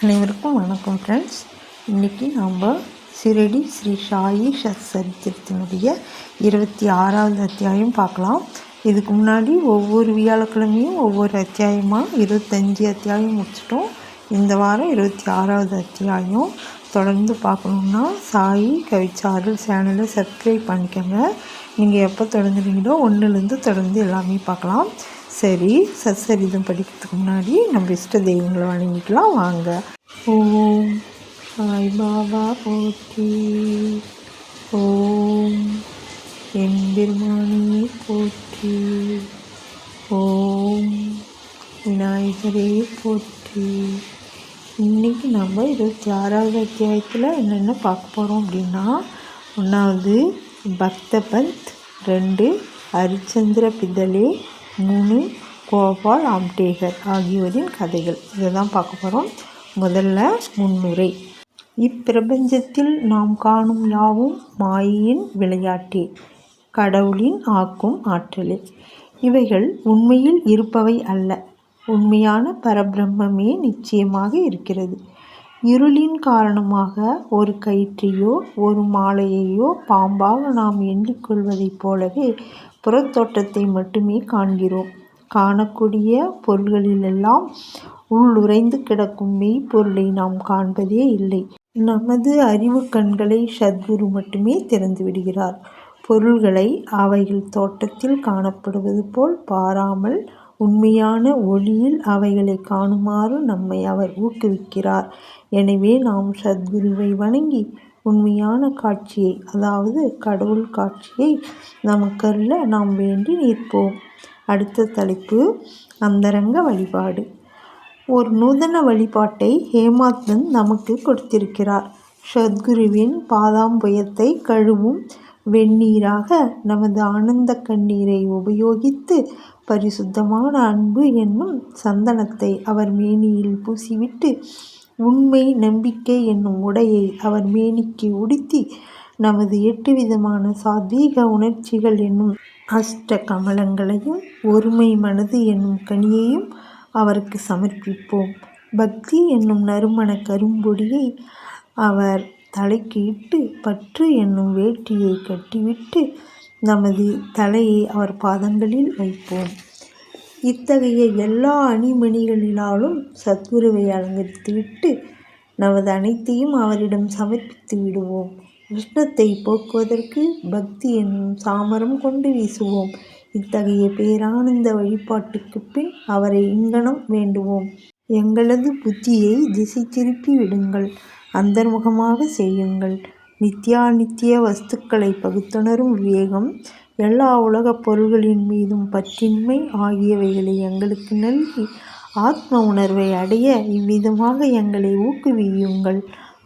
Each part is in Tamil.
அனைவருக்கும் வணக்கம் ஃப்ரெண்ட்ஸ். இன்றைக்கி நம்ம ஷிரடி ஸ்ரீ சாயி சரித்திரத்தினுடைய 26வது அத்தியாயம் பார்க்கலாம். இதுக்கு முன்னாடி ஒவ்வொரு வியாழக்கிழமையும் ஒவ்வொரு அத்தியாயமாக 25 அத்தியாயம் முடிச்சிட்டோம். இந்த வாரம் 26வது அத்தியாயம். தொடர்ந்து பார்க்கணுன்னா சாயி கவிச்சாரல் சேனலை சப்ஸ்கிரைப் பண்ணிக்கோங்க. நீங்கள் எப்போ தொடங்குறீங்களோ ஒன்றுலேருந்து தொடர்ந்து எல்லாமே பார்க்கலாம். சரி, சத்சரிதம் படிக்கிறதுக்கு முன்னாடி நம்ம இஷ்ட தெய்வங்களை வணங்கிக்கலாம் வாங்க. ஓம் சாய் பாபா போற்றி, ஓம் எம்பெருமானே போற்றி, ஓம் விநாயகரே போற்றி. இன்றைக்கி நம்ம 26வது அத்தியாயத்தில் என்னென்ன பார்க்க போகிறோம் அப்படின்னா, 1வது பக்த பந்த், 2 ஹரிச்சந்திர பிதலே, 3 கோபால் ஆம்டேகர் ஆகியோரின் கதைகள். இதை தான் பார்க்க போகிறோம். முதல்ல முன்னுரை. இப்பிரபஞ்சத்தில் நாம் காணும் யாவும் மாயையின் விளையாட்டே, கடவுளின் ஆக்கும் ஆற்றலே. இவைகள் உண்மையில் இருப்பவை அல்ல. உண்மையான பரபிரம்மே நிச்சயமாக இருக்கிறது. இருளின் காரணமாக ஒரு கயிற்றையோ ஒரு மாலையையோ பாம்பாக நாம் எண்ணிக்கொள்வதைப் போலவே புறத்தோட்டத்தை மட்டுமே காண்கிறோம். காணக்கூடிய பொருள்களிலெல்லாம் உள்ளுரைந்து கிடக்கும் மெய்ப்பொருளை நாம் காண்பதே இல்லை. நமது அறிவு கண்களை சத்குரு மட்டுமே திறந்து விடுகிறார். பொருள்களை அவைகள் தோட்டத்தில் காணப்படுவது போல் பாராமல் உண்மையான ஒளியில் அவைகளை காணுமாறு நம்மை அவர் ஊக்குவிக்கிறார். எனவே நாம் சத்குருவை வணங்கி உண்மையான காட்சியை, அதாவது கடவுள் காட்சியை நமக்கருள நாம் வேண்டி நிற்போம். அடுத்த தலைப்பு அந்தரங்க வழிபாடு. ஒரு நூதன வழிபாட்டை ஹேமாத்மந்த் நமக்கு கொடுத்திருக்கிறார். சத்குருவின் பாதாம்புயத்தை கழுவும் வெந்நீராக நமது ஆனந்த கண்ணீரை உபயோகித்து பரிசுத்தமான அன்பு என்னும் சந்தனத்தை அவர் மேனியில் பூசிவிட்டு உண்மை நம்பிக்கை என்னும் உடையை அவர் மேனிக்கு உடுத்தி நமது 8 விதமான சாத்வீக உணர்ச்சிகள் என்னும் அஷ்ட கமலங்களையும் ஒருமை மனது என்னும் கனியையும் அவருக்கு சமர்ப்பிப்போம். பக்தி என்னும் நறுமண கரும்பொடியை அவர் தலைக்கு இட்டு பற்று என்னும் வேட்டியை கட்டிவிட்டு நமது தலையை அவர் பாதங்களில் வைப்போம். இத்தகைய எல்லா அணிமணிகளினாலும் சத்குருவை அலங்கரித்துவிட்டு நமது அனைத்தையும் அவரிடம் சமர்ப்பித்து விடுவோம். உஷ்ணத்தை போக்குவதற்கு பக்தி என்னும் சாமரம் கொண்டு வீசுவோம். இத்தகைய பேரானந்த வழிபாட்டுக்கு பின் அவரை இங்கனம் வேண்டுவோம். எங்களது புத்தியை திசை திருப்பி விடுங்கள், அந்தர்முகமாக செய்யுங்கள். நித்தியாநித்திய வஸ்துக்களை பகுத்துணரும் விவேகம், எல்லா உலகப் பொருள்களின் மீதும் பற்றின்மை ஆகியவைகளை எங்களுக்கு நல்கி ஆத்ம உணர்வை அடைய இவ்விதமாக எங்களை ஊக்குவியுங்கள்.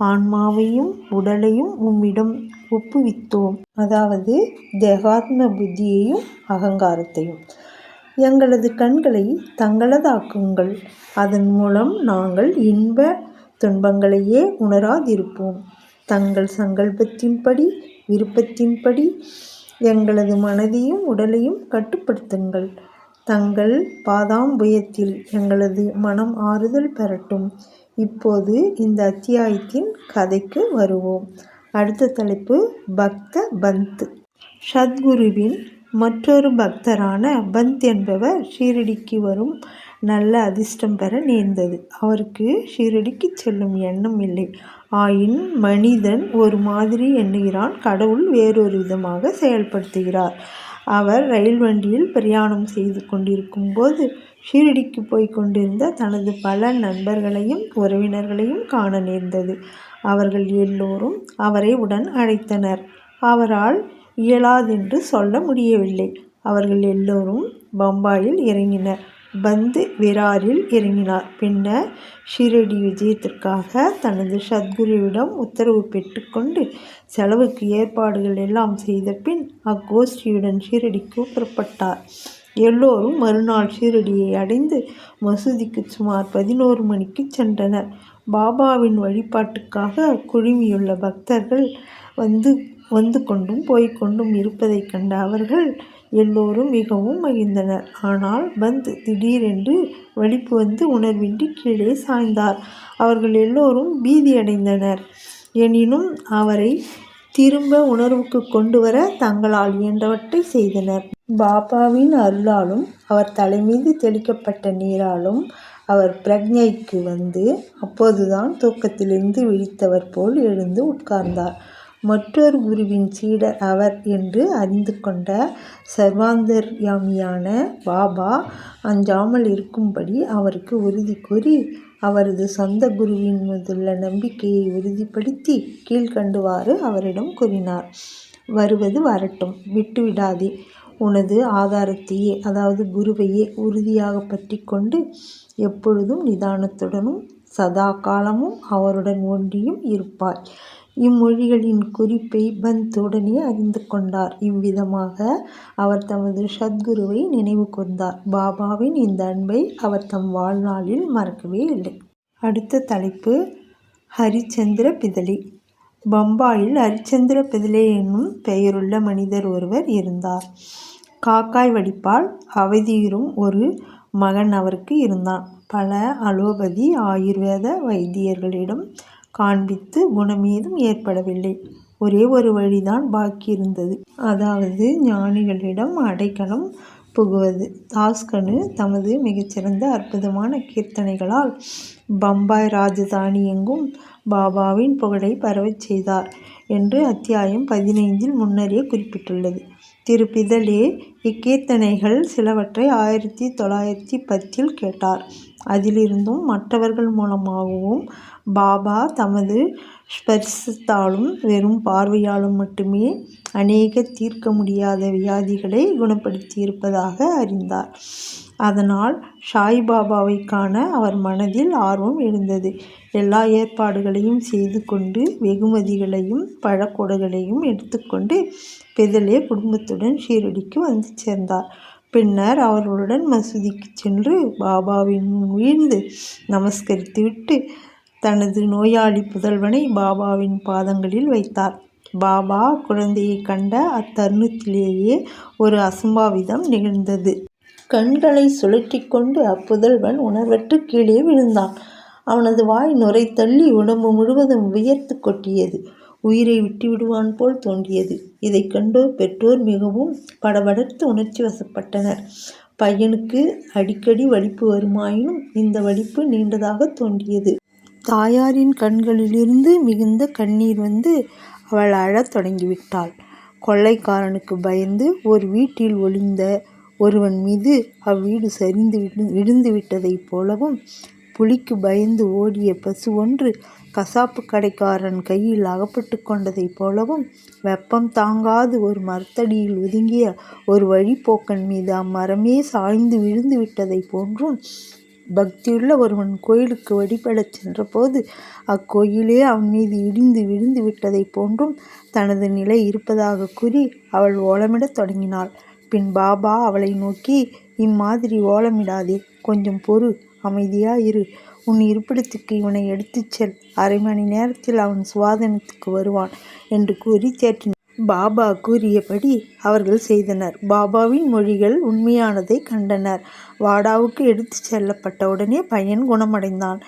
ஆன்மாவையும் உடலையும் உம்மிடம் ஒப்புவித்தோம், அதாவது தேகாத்ம புத்தியையும் அகங்காரத்தையும். எங்களது கண்களை தங்களதாக்குங்கள். அதன் மூலம் நாங்கள் இன்ப துன்பங்களையே உணராதிருப்போம். தங்கள் சங்கல்பத்தின்படி விருப்பத்தின்படி எங்களது மனதையும் உடலையும் கட்டுப்படுத்துங்கள். தங்கள் பாதாம்புயத்தில் எங்களது மனம் ஆறுதல் பெறட்டும். இப்போது இந்த அத்தியாயத்தின் கதைக்கு வருவோம். அடுத்த தலைப்பு பக்த பந்த். சத்குருவின் மற்றொரு பக்தரான பந்த் என்பவர் ஷீரடிக்கு வரும் நல்ல அதிர்ஷ்டம் பெற நேர்ந்தது. அவருக்கு ஷீரடிக்கு செல்லும் எண்ணம் இல்லை. ஆயின் மனிதன் ஒரு மாதிரி எண்ணுகிறான், கடவுள் வேறொரு விதமாக செயல்படுத்துகிறார். அவர் ரயில் வண்டியில் பிரயாணம் செய்து கொண்டிருக்கும் போது ஷீரடிக்கு போய் கொண்டிருந்த தனது பல நண்பர்களையும் உறவினர்களையும் காண நேர்ந்தது. அவர்கள் எல்லோரும் அவரை உடன் அழைத்தனர். அவரால் இயலாதென்று சொல்ல முடியவில்லை. அவர்கள் எல்லோரும் பம்பாயில் இறங்கினர். பந்த் விராரில் இறங்கினார். பின்னர் ஷீரடி விஜயத்திற்காக தனது சத்குருவிடம் உத்தரவு பெற்றுக்கொண்டு செலவுக்கு ஏற்பாடுகள் எல்லாம் செய்த பின் அக்கோஷ்டியுடன் ஷீரடிக்கு புறப்பட்டார். எல்லோரும் மறுநாள் ஷீரடியை அடைந்து மசூதிக்கு சுமார் 11 மணிக்கு சென்றனர். பாபாவின் வழிபாட்டுக்காக குழுமியுள்ள பக்தர்கள் வந்து கொண்டும் போய்கொண்டும் இருப்பதைக் கண்ட அவர்கள் எல்லோரும் மிகவும் மகிழ்ந்தனர். ஆனால் பந்த் திடீரென்று வலிப்பு வந்து உணர்வின்றி கீழே சாய்ந்தார். அவர்கள் எல்லோரும் பீதியடைந்தனர். எனினும் அவரை திரும்ப உணர்வுக்கு கொண்டு வர தங்களால் இயன்றவற்றை செய்தனர். பாபாவின் அருளாலும் அவர் தலைமீது தெளிக்கப்பட்ட நீராலும் அவர் பிரக்ஞைக்கு வந்து அப்போதுதான் தூக்கத்திலிருந்து விழித்தவர் போல் எழுந்து உட்கார்ந்தார். மற்றொரு குருவின் சீடர் அவர் என்று அறிந்து கொண்ட சர்வாந்தர்யாமியான பாபா அஞ்சாமல் இருக்கும்படி அவருக்கு உறுதி கூறி அவரது சொந்த குருவின் மீதுள்ள நம்பிக்கையை உறுதிப்படுத்தி கீழ்கண்டுவாறு அவரிடம் கூறினார். வருவது வரட்டும், விட்டுவிடாதே. உனது ஆதாரத்தையே, அதாவது குருவையே உறுதியாக பற்றி கொண்டு எப்பொழுதும் நிதானத்துடனும் சதா காலமும் அவருடன் ஒன்றியும் இருப்பாய். இம்மொழிகளின் குறிப்பை பந்த் உடனே அறிந்து கொண்டார். இவ்விதமாக அவர் தமது சத்குருவை நினைவு கூர்ந்தார். பாபாவின் இந்த அன்பை அவர் தம் வாழ்நாளில் மறக்கவே இல்லை. அடுத்த தலைப்பு ஹரிச்சந்திர பிதலே. பம்பாயில் ஹரிச்சந்திர பிதலே என்னும் பெயருள்ள மனிதர் ஒருவர் இருந்தார். காக்காய் வடிப்பால் அவதியுறும் ஒரு மகன் அவருக்கு இருந்தான். பல அலோபதி ஆயுர்வேத வைத்தியர்களிடம் காண்பித்து குணமேதும் ஏற்படவில்லை. ஒரே ஒரு வழிதான் பாக்கி இருந்தது, அதாவது ஞானிகளிடம் அடைக்கலம் புகுவது. தாஸ்கனு தமது மிகச்சிறந்த அற்புதமான கீர்த்தனைகளால் பம்பாய் ராஜதானி எங்கும் பாபாவின் புகழை பரவச் செய்தார் என்று அத்தியாயம் 15 முன்னரே குறிப்பிட்டுள்ளது. திரு பிதலே இக்கீர்த்தனைகள் சிலவற்றை 1910 கேட்டார். அதிலிருந்தும் மற்றவர்கள் மூலமாகவும் பாபா தமது ஸ்பர்சத்தாலும் வெறும் பார்வையாலும் மட்டுமே அநேக தீர்க்க முடியாத வியாதிகளை குணப்படுத்தியிருப்பதாக அறிந்தார். அதனால் சாய்பாபாவை காண அவர் மனதில் ஆர்வம் எழுந்தது. எல்லா ஏற்பாடுகளையும் செய்து கொண்டு வெகுமதிகளையும் பழக்கொடைகளையும் எடுத்துக்கொண்டு பிதலே குடும்பத்துடன் ஷீரடிக்கு வந்து சேர்ந்தார். பின்னர் அவர்களுடன் மசூதிக்கு சென்று பாபாவின் முன் வீழ்ந்து நமஸ்கரித்துவிட்டு தனது நோயாளி புதல்வனை பாபாவின் பாதங்களில் வைத்தார். பாபா குழந்தையை கண்ட அத்தருணத்திலேயே ஒரு அசம்பாவிதம் நிகழ்ந்தது. கண்களை சுழற்றி கொண்டு அப்புதல்வன் உணர்வற்று கீழே விழுந்தான். அவனது வாய் நுரை தள்ளி உடம்பு முழுவதும் வியர்த்து கொட்டியது. உயிரை விட்டு விடுவான் போல் தோன்றியது. இதை கண்டோர் பெற்றோர் மிகவும் படபடத்து உணர்ச்சி வசப்பட்டனர். பையனுக்கு அடிக்கடி வலிப்பு வருமாயினும் இந்த வலிப்பு நீண்டதாக தோன்றியது. தாயாரின் கண்களிலிருந்து மிகுந்த கண்ணீர் வந்து அவள் அழத் தொடங்கிவிட்டாள். கொள்ளைக்காரனுக்கு பயந்து ஒரு வீட்டில் ஒளிந்த ஒருவன் மீது அவ்வீடு சரிந்து விழுந்து விட்டதைப் போலவும், புலிக்கு பயந்து ஓடிய பசு ஒன்று கசாப்பு கடைக்காரன் கையில் அகப்பட்டு கொண்டதைப் போலவும், வெப்பம் தாங்காது ஒரு மரத்தடியில் ஒதுங்கிய ஒரு வழிப்போக்கன் மீது அம்மரமே சாய்ந்து விழுந்து விட்டதைப் போன்றும், பக்தியுள்ள ஒருவன் கோயிலுக்கு வழிபடச் சென்றபோது அக்கோயிலே அவன் மீது இடிந்து விழுந்து விட்டதைப் போன்றும் தனது நிலை இருப்பதாக கூறி அவள் ஓலமிடத் தொடங்கினாள். பின் பாபா அவளை நோக்கி, இம்மாதிரி ஓலமிடாதே, கொஞ்சம் பொறு, அமைதியாயிரு. உன் இருப்பிடத்துக்கு இவனை எடுத்துச் செல். அரை மணி நேரத்தில் அவன் சுவாதனத்துக்கு வருவான் என்று கூறி தேற்றினார். பாபா கூறியபடி அவர்கள் செய்தனர். பாபாவின் மொழிகள் உண்மையானதை கண்டனர். வாடாவுக்கு எடுத்துச் செல்லப்பட்டவுடனே பையன் குணமடைந்தான்.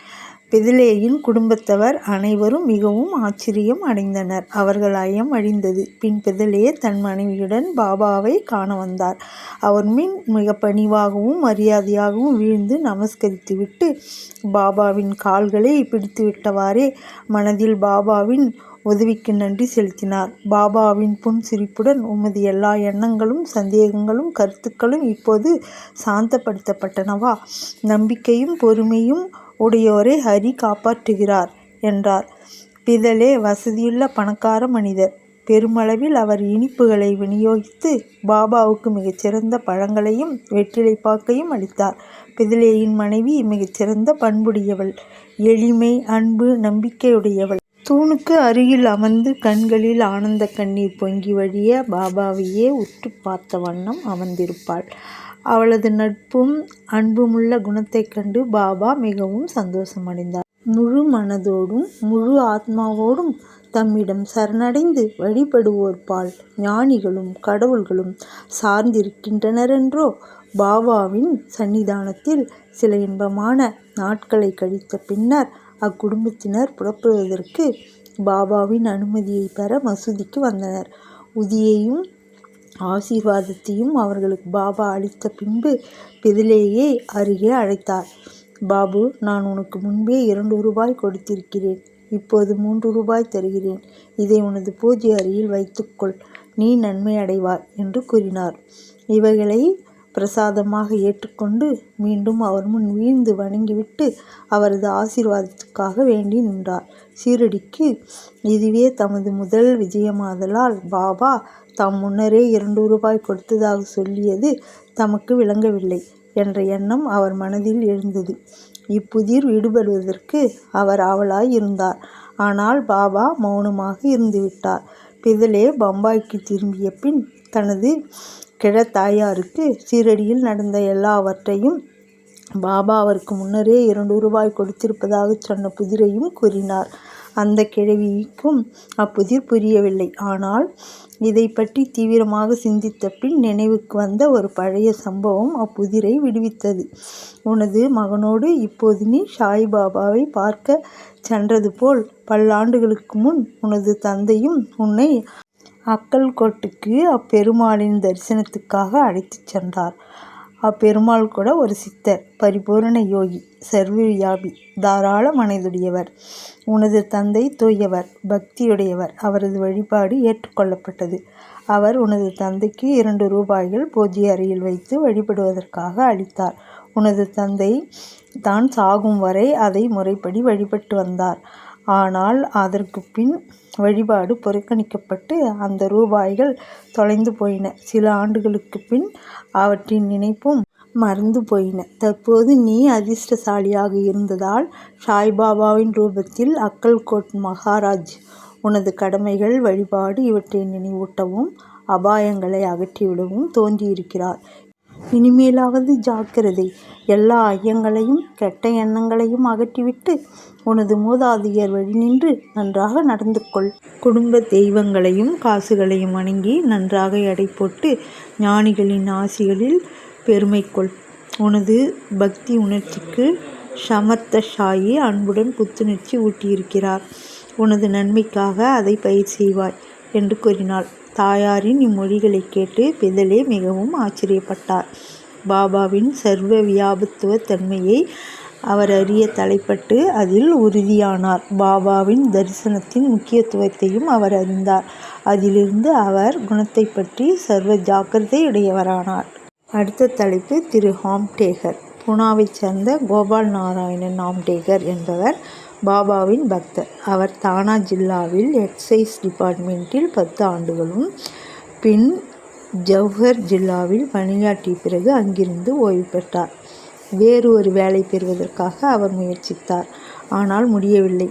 பிதலேயின் குடும்பத்தவர் அனைவரும் மிகவும் ஆச்சரியம் அடைந்தனர். அவர்கள் ஐயம் அழிந்தது. பின் பிதலே தன் மனைவியுடன் பாபாவை காண வந்தார். அவர் மின் மிக பணிவாகவும் மரியாதையாகவும் வீழ்ந்து நமஸ்கரித்துவிட்டு பாபாவின் கால்களை பிடித்துவிட்டவாறே மனதில் பாபாவின் உதவிக்கு நன்றி செலுத்தினார். பாபாவின் புன்சிரிப்புடன், உமது எல்லா எண்ணங்களும் சந்தேகங்களும் கருத்துக்களும் இப்போது சாந்தப்படுத்தப்பட்டனவா? நம்பிக்கையும் பொறுமையும் உடையோரை ஹரி காப்பாற்றுகிறார் என்றார். பிதலே வசதியுள்ள பணக்கார மனிதர். பெருமளவில் அவர் இனிப்புகளை விநியோகித்து பாபாவுக்கு மிகச்சிறந்த பழங்களையும் வெற்றிலை பாக்கையும் அளித்தார். பிதலேயின் மனைவி மிகச்சிறந்த பண்புடையவள், எளிமை, அன்பு, நம்பிக்கையுடையவள். தூணுக்கு அருகில் அமர்ந்து கண்களில் ஆனந்த கண்ணீர் பொங்கி வழிய பாபாவையே உற்று பார்த்த வண்ணம் அமர்ந்திருப்பாள். அவளது நட்பும் அன்புமுள்ள குணத்தைக் கண்டு பாபா மிகவும் சந்தோஷமடைந்தார். முழு மனதோடும் முழு ஆத்மாவோடும் தம்மிடம் சரணடைந்து வழிபடுவோர்பால் ஞானிகளும் கடவுள்களும் சார்ந்திருக்கின்றனரென்றோ. பாபாவின் சந்நிதானத்தில் சில இன்பமான நாட்களை கழித்த பின்னர் அக்குடும்பத்தினர் புறப்படுவதற்கு பாபாவின் அனுமதியை பெற மசூதிக்கு வந்தனர். உதியையும் ஆசீர்வாதத்தையும் அவர்களுக்கு பாபா அளித்த பின்பு பிதலேயை அருகே அழைத்தார். பாபு, நான் உனக்கு முன்பே 2 ரூபாய் கொடுத்திருக்கிறேன். இப்போது 3 ரூபாய் தருகிறேன். இதை உனது பூஜை அறையில் வைத்துக்கொள். நீ நன்மை அடைவாய் என்று கூறினார். இவைகளை பிரசாதமாக ஏற்றுக்கொண்டு மீண்டும் அவர் முன் வீழ்ந்து வணங்கிவிட்டு அவரது ஆசீர்வாதத்துக்காக வேண்டி நின்றார். ஷீரடிக்கு இதுவே தமது முதல் விஜயமாதலால் பாபா தாம் முன்னரே 2 ரூபாய் கொடுத்ததாக சொல்லியது தமக்கு விளங்கவில்லை என்ற எண்ணம் அவர் மனதில் எழுந்தது. இப்புதிர் விடுபடுவதற்கு அவர் ஆவலாய் இருந்தார். ஆனால் பாபா மௌனமாக இருந்துவிட்டார். பிதலே பம்பாய்க்கு திரும்பிய பின் தனது கிழத்தாயாருக்கு ஷீரடியில் நடந்த எல்லாவற்றையும் பாபா அவருக்கு முன்னரே 2 ரூபாய் கொடுத்திருப்பதாக சொன்ன புதிரையும் கூறினார். அந்த கிழவிக்கும் அப்புதிர் புரியவில்லை. ஆனால் இதை பற்றி தீவிரமாக சிந்தித்த பின் நினைவுக்கு வந்த ஒரு பழைய சம்பவம் அப்புதிரை விடுவித்தது. உனது மகனோடு இப்போது நீ சாய்பாபாவை பார்க்க சென்றது போல் பல்லாண்டுகளுக்கு முன் உனது தந்தையும் உன்னை அக்கல்கோட்டுக்கு அப்பெருமாளின் தரிசனத்துக்காக அழைத்துச் சென்றார். அப்பெருமாள் கூட ஒரு சித்தர், பரிபூரண யோகி, சர்வவியாபி, தாராள மனதுடையவர். உனது தந்தை தூயவர், பக்தியுடையவர். அவரது வழிபாடு ஏற்றுக்கொள்ளப்பட்டது. அவர் உனது தந்தைக்கு 2 ரூபாய்கள் பூஜை அறையில் வைத்து வழிபடுவதற்காக அளித்தார். உனது தந்தை தான் சாகும் வரை அதை முறைப்படி வழிபட்டு வந்தார். ஆனால் அதற்கு பின் வழிபாடு புறக்கணிக்கப்பட்டு அந்த ரூபாய்கள் தொலைந்து போயின. சில ஆண்டுகளுக்கு பின் அவற்றின் நினைப்பும் மறந்து போயின. தற்போது நீ அதிர்ஷ்டசாலியாக இருந்ததால் சாய்பாபாவின் ரூபத்தில் அக்கல்கோட் மகாராஜ் உனது கடமைகள், வழிபாடு இவற்றை நினைவூட்டவும் அபாயங்களை அகற்றிவிடவும் தோன்றியிருக்கிறார். இனிமேலாவது ஜாக்கிரதை. எல்லா ஐயங்களையும் கெட்ட எண்ணங்களையும் அகற்றிவிட்டு உனது மூதாதையர் வழி நின்று நன்றாக நடந்து கொள். குடும்ப தெய்வங்களையும் காசுகளையும் வணங்கி நன்றாக எடை போட்டு ஞானிகளின் ஆசிகளில் பெருமை கொள். உனது பக்தி உணர்ச்சிக்கு சமர்த்த சாயி அன்புடன் புத்துணர்ச்சி ஊட்டியிருக்கிறார். உனது நன்மைக்காக அதை பயிர் செய்வாய் என்று கூறினாள். தாயாரின் இம்மொழிகளை கேட்டு பிதலே மிகவும் ஆச்சரியப்பட்டார். பாபாவின் சர்வ வியாபத்துவ தன்மையை அவர் அறிய தலைப்பட்டு அதில் உறுதியானார். பாபாவின் தரிசனத்தின் முக்கியத்துவத்தையும் அவர் அறிந்தார். அதிலிருந்து அவர் குணத்தை பற்றி சர்வ ஜாக்கிரதையுடையவரானார். அடுத்த தலைப்பு திரு ஆம்டேகர். பூனாவைச் சேர்ந்த கோபால் நாராயணன் ஆம்டேகர் என்பவர் பாபாவின் பக்தர். அவர் தானா ஜில்லாவில் எக்ஸைஸ் டிபார்ட்மெண்ட்டில் 10 ஆண்டுகளும் பின் ஜவ்ஹர் ஜில்லாவில் பணியாற்றிய பிறகு அங்கிருந்து ஓய்வு பெற்றார். வேறு ஒரு வேலை பெறுவதற்காக அவர் முயற்சித்தார். ஆனால் முடியவில்லை.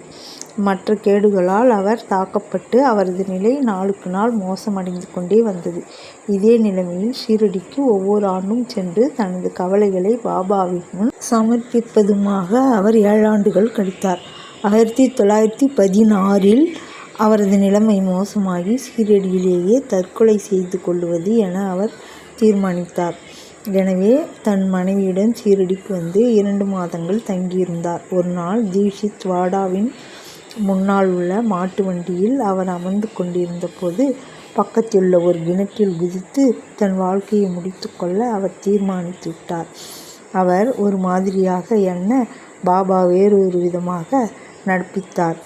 மற்ற கேடுகளால் அவர் தாக்கப்பட்டு அவரது நிலை நாளுக்கு நாள் மோசமடைந்து கொண்டே வந்தது. இதே நிலைமையில் ஷீரடிக்கு ஒவ்வொரு ஆண்டும் சென்று தனது கவலைகளை பாபாவின் முன் சமர்ப்பிப்பதுமாக அவர் 7 ஆண்டுகள் கழித்தார். 1916இல் அவரது நிலைமை மோசமாகி ஷீரடியிலேயே தற்கொலை செய்து கொள்வது என அவர் தீர்மானித்தார். எனவே தன் மனைவியுடன் ஷீரடிக்கு வந்து 2 மாதங்கள் தங்கியிருந்தார். ஒரு நாள் தீக்ஷித் வாடாவின் முன்னால் உள்ள மாட்டு வண்டியில் அவர் அமர்ந்து கொண்டிருந்த போது பக்கத்திலுள்ள ஒரு கிணற்றில் குதித்து தன் வாழ்க்கையை முடித்து கொள்ள அவர் தீர்மானித்து விட்டார். அவர் ஒரு மாதிரியாக எண்ண பாபா வேறொரு விதமாக நடப்பித்தார்.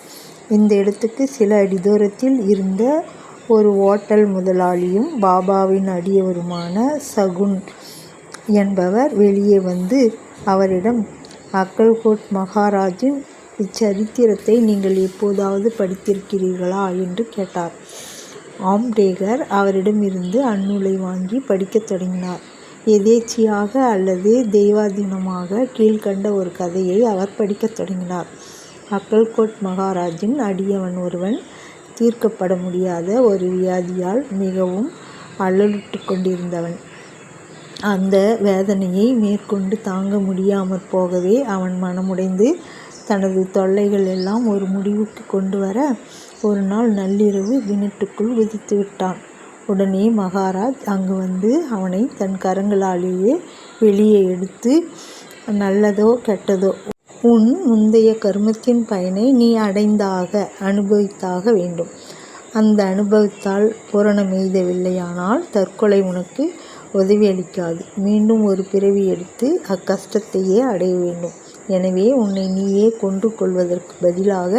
இந்த இடத்துக்கு சில அடி தூரத்தில் இருந்த ஒரு ஓட்டல் முதலாளியும் பாபாவின் அடியவருமான சகுன் என்பவர் வெளியே வந்து அவரிடம், அக்கல்கோட் மகாராஜின் இச்சரித்திரத்தை நீங்கள் எப்போதாவது படித்திருக்கிறீர்களா என்று கேட்டார். ஆம்டேகர் அவரிடமிருந்து அந்நூலை வாங்கி படிக்கத் தொடங்கினார். எதேச்சியாக அல்லது தெய்வாதீனமாக கீழ்கண்ட ஒரு கதையை அவர் படிக்கத் தொடங்கினார். அக்கல்கோட் மகாராஜின் அடியவன் ஒருவன் தீர்க்கப்பட முடியாத ஒரு வியாதியால் மிகவும் அல்லலுற்று கொண்டிருந்தவன். அந்த வேதனையை மேற்கொண்டு தாங்க முடியாமற் போகவே அவன் மனமுடைந்து தனது தொல்லைகள் எல்லாம் ஒரு முடிவுக்கு கொண்டு வர ஒரு நாள் நள்ளிரவு கிணற்றுக்குள் குதித்து விட்டான். உடனே மகாராஜ் அங்கு வந்து அவனை தன் கரங்களாலேயே வெளியே எடுத்து, நல்லதோ கெட்டதோ உன் முந்தைய கர்மத்தின் பயனை நீ அனுபவித்தாக வேண்டும். அந்த அனுபவத்தால் பூரணமெய்தவில்லையானால் தற்கொலை உனக்கு உதவியளிக்காது. மீண்டும் ஒரு பிறவி எடுத்து அக்கஷ்டத்தையே அடைய வேண்டும். எனவே உன்னை நீயே கொன்று கொள்வதற்கு பதிலாக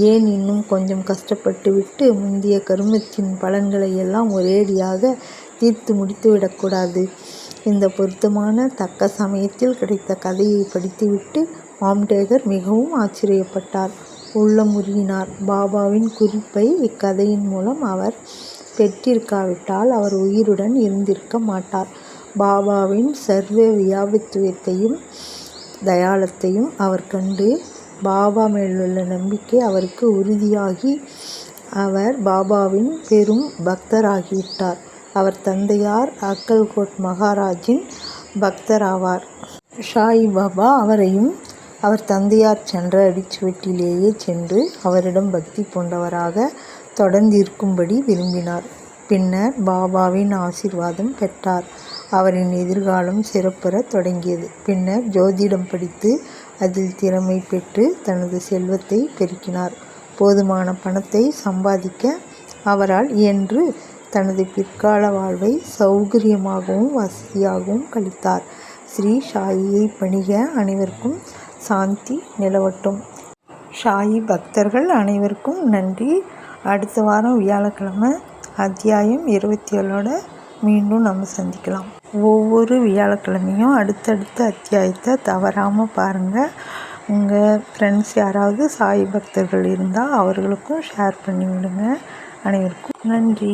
ஏன் இன்னும் கொஞ்சம் கஷ்டப்பட்டு விட்டு முந்தைய கர்மத்தின் பலன்களை எல்லாம் ஒரேடியாக தீர்த்து முடித்து விடக்கூடாது? இந்த பொருத்தமான தக்க சமயத்தில் கிடைத்த கதையை படித்துவிட்டு மாம்டேகர் மிகவும் ஆச்சரியப்பட்டார், உள்ளமுருகினார். பாபாவின் குறிப்பை இக்கதையின் மூலம் அவர் பெற்றிருக்காவிட்டால் அவர் உயிருடன் இருந்திருக்க மாட்டார். பாபாவின் சர்வ வியாபித்துவத்தையும் தயாளத்தையும் அவர் கண்டு பாபா மேலுள்ள நம்பிக்கை அவருக்கு உறுதியாகி அவர் பாபாவின் பெரும் பக்தராகிவிட்டார். அவர் தந்தையார் அக்கல்கோட் மகாராஜின் பக்தராவார். சாயி பாபா அவரையும் அவர் தந்தையார் சென்ற அடிச்சுவட்டிலேயே சென்று அவரிடம் பக்தி பூண்டவராக தொடர்ந்து இருக்கும்படி விரும்பினார். பின்னர் பாபாவின் ஆசீர்வாதம் பெற்றார். அவரின் எதிர்காலம் சிறப்புற தொடங்கியது. பின்னர் ஜோதிடம் படித்து அதில் திறமை பெற்று தனது செல்வத்தை பெருக்கினார். போதுமான பணத்தை சம்பாதிக்க அவரால் இயன்று தனது பிற்கால வாழ்வை சௌகரியமாகவும் வசதியாகவும் கழித்தார். ஸ்ரீ சாயியை பணிக. அனைவருக்கும் சாந்தி நிலவட்டும். சாயி பக்தர்கள் அனைவருக்கும் நன்றி. அடுத்த வாரம் வியாழக்கிழமை அத்தியாயம் 27 மீண்டும் நம்ம சந்திக்கலாம். ஒவ்வொரு வியாழக்கிழமையும் அடுத்தடுத்த அத்தியாயத்தை தவறாமல் பாருங்கள். உங்கள் ஃப்ரெண்ட்ஸ் யாராவது சாயி பக்தர்கள் இருந்தால் அவர்களுக்கும் ஷேர் பண்ணி விடுங்க. அனைவருக்கும் நன்றி.